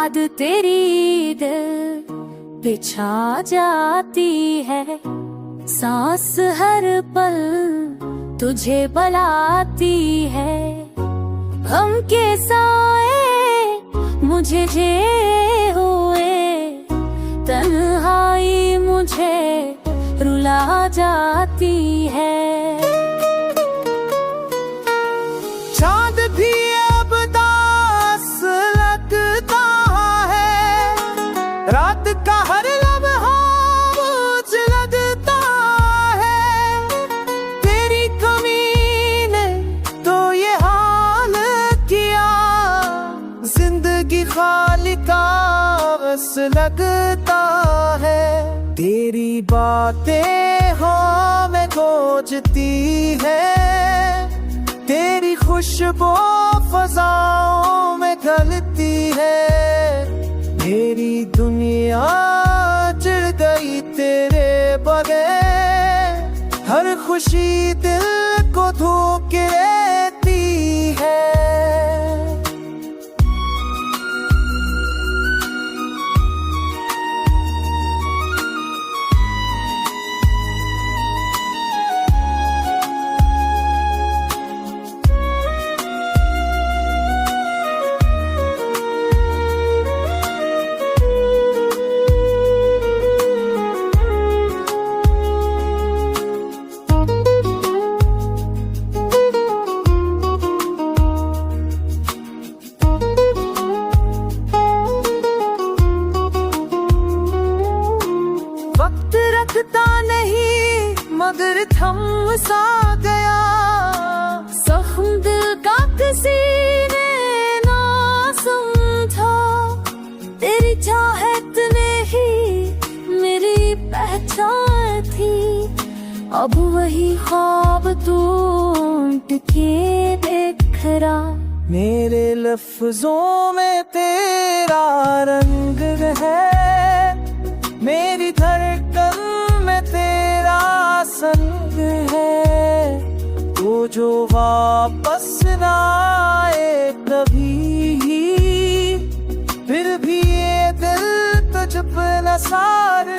याद तेरी दिल पे छा जाती है, सांस हर पल तुझे बुलाती है। गम के साए मुझे जे हुए, तन्हाई मुझे रुला जाती है। चांद भी अब दास लगता है, रात का हर लम्हा मुझ लगता है। तेरी कमी ने तो ये हाल किया, जिंदगी खाली कागज लगता है। तेरी बातें हमें खोजती है, तेरी खुशबू फजाओं में गलती है। मेरी दुनिया चिढ़ गई तेरे बगैर, हर खुशी दिल को धोके रहती है। रखता नहीं मगर थम सा गया, जख्म दिल का किसी ने ना समझा। तेरी चाहत ने ही मेरी पहचान थी, अब वही ख्वाब टूट के बिखरा। मेरे लफ्जों में तेरा रंग है, मेरी धड़कन में तेरा संग है। तू जो वापस ना आए कभी, फिर भी ये दिल तुझ पे नसार